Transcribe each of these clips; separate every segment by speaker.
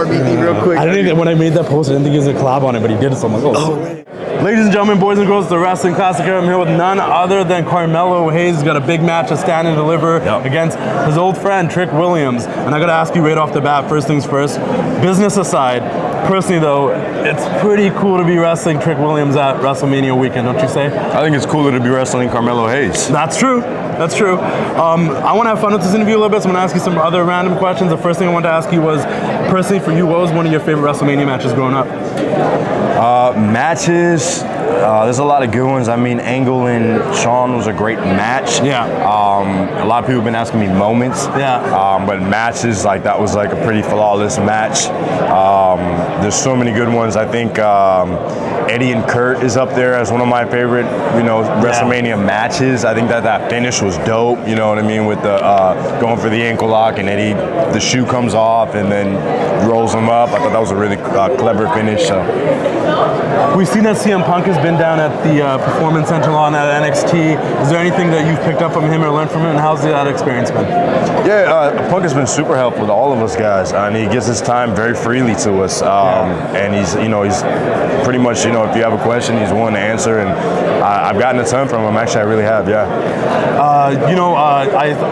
Speaker 1: RBD real quick.
Speaker 2: I didn't think that when I made that post, I didn't think he was gonna collab on it, but he did it, so I'm like, oh. Ladies and gentlemen, boys and girls, the Wrestling Classic here. I'm here with none other than Carmelo Hayes. He's got a big match to stand and deliver against his old friend, Trick Williams. And I gotta ask you right off the bat, first things first, business aside, personally though, it's pretty cool to be wrestling Trick Williams at WrestleMania weekend, don't you say?
Speaker 1: I think it's cooler to be wrestling Carmelo Hayes.
Speaker 2: That's true. That's true. I want to have fun with this interview a little bit, so I'm going to ask you some other random questions. The first thing I wanted to ask you was, personally for you, what was one of your favorite WrestleMania matches growing up?
Speaker 1: Matches, there's a lot of good ones. I mean, Angle and Shawn was a great match.
Speaker 2: Yeah.
Speaker 1: A lot of people have been asking me moments.
Speaker 2: Yeah.
Speaker 1: But matches, like that was like a pretty flawless match. There's so many good ones. I think Eddie and Kurt is up there as one of my favorite, WrestleMania matches. I think that finish was dope. You know what I mean, with the going for the ankle lock and Eddie, the shoe comes off and then rolls him up. I thought that was a really clever finish. So.
Speaker 2: We've seen that CM Punk has been down at the Performance Center on at NXT. Is there anything that you've picked up from him or learned from him, and how's that experience been?
Speaker 1: Yeah, Punk has been super helpful to all of us guys, and he gives his time very freely to us. And he's pretty much, if you have a question, he's willing to answer, and I've gotten a ton from him. Actually, I really have, yeah.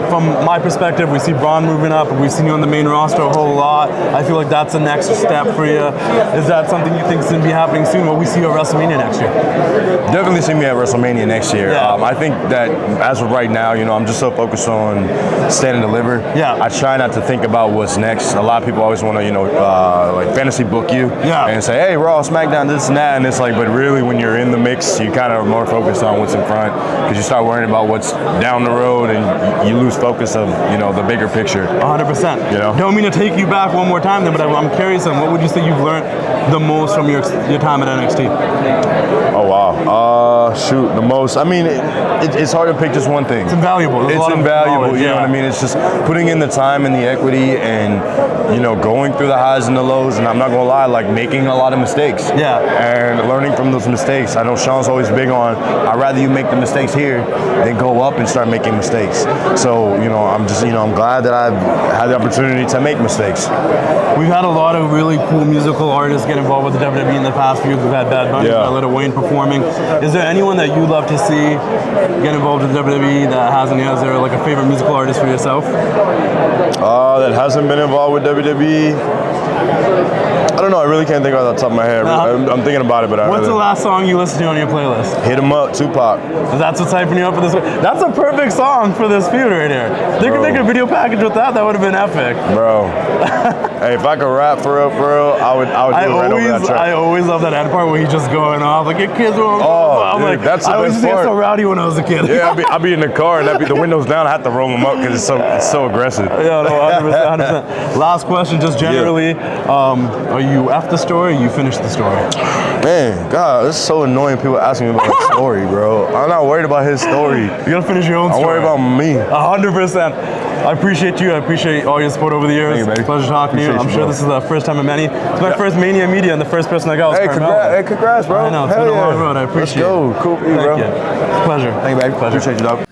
Speaker 2: From my perspective, we see Braun moving up, and we've seen you on the main roster a whole lot. I feel like that's the next step for you. Is that something you think is going to be happening soon? Will we see you at WrestleMania next year?
Speaker 1: Definitely see me at WrestleMania next year.
Speaker 2: Yeah.
Speaker 1: I think that as of right now, I'm just so focused on stand and deliver.
Speaker 2: Yeah.
Speaker 1: I try not to think about what's next. A lot of people always want to, like fantasy book you and say, hey, Raw, SmackDown, this and that. And it's like, but really when you're in the mix, you kind of are more focused on what's in front because you start worrying about what's down the road and you lose focus of, the bigger picture.
Speaker 2: 100%. Don't mean to take you back one more time then, but I'm curious on what would you say you've learned the most from your time at NXT?
Speaker 1: Oh, wow. The most. I mean, it's hard to pick just one thing.
Speaker 2: It's invaluable.
Speaker 1: It's invaluable, you know what I mean? It's just putting in the time and the equity and, going through the highs and the lows, and I'm not going to lie, like making a lot of mistakes.
Speaker 2: Yeah.
Speaker 1: And learning from those mistakes. I know Sean's always big on, I'd rather you make the mistakes here than go up and start making mistakes. So, I'm glad that I've had the opportunity to make mistakes.
Speaker 2: We've had a lot of really cool musical artists get involved with the WWE in the past few years. We've had Bad Bunny, Lil Wayne performing. Is there anyone that you'd love to see get involved with the WWE that hasn't yet? Is there like a favorite musical artist for yourself?
Speaker 1: That hasn't been involved with WWE? I don't know. I really can't think off the top of my head. I'm thinking about it, but
Speaker 2: What's the last song you listened to on your playlist?
Speaker 1: Hit 'Em Up, Tupac.
Speaker 2: That's what's hyping you up for this. That's a perfect song for this feud right here. They could make a video package with that. That would have been epic.
Speaker 1: Bro. Hey, if I could rap for real, I would do it right over that track.
Speaker 2: I always love that end part where he's just going off like your kids won't.
Speaker 1: I'm
Speaker 2: like,
Speaker 1: that's the
Speaker 2: I always
Speaker 1: best
Speaker 2: used to get
Speaker 1: part.
Speaker 2: so rowdy when I was a kid.
Speaker 1: Yeah, I'd be in the car and the windows down. I have to roll them up because it's so aggressive.
Speaker 2: Yeah, no, 100%. Last question, just generally, are you after the story? Or you finished the story?
Speaker 1: Man, God, it's so annoying. People asking me about his story, bro. I'm not worried about his story.
Speaker 2: You gotta finish your own story.
Speaker 1: I'm worried about me.
Speaker 2: 100%. I appreciate you. I appreciate all your support over the years.
Speaker 1: Thank you, baby.
Speaker 2: Pleasure talking to you. I'm sure this is the first time of many. It's my first Mania Media, and the first person I got was Carmelo.
Speaker 1: Congrats, bro.
Speaker 2: I know, it's been a long road. I appreciate it.
Speaker 1: Let's go. Cool for you, bro.
Speaker 2: Thank you. Pleasure.
Speaker 1: Thank you, baby.
Speaker 2: Pleasure.
Speaker 1: Appreciate you, dog.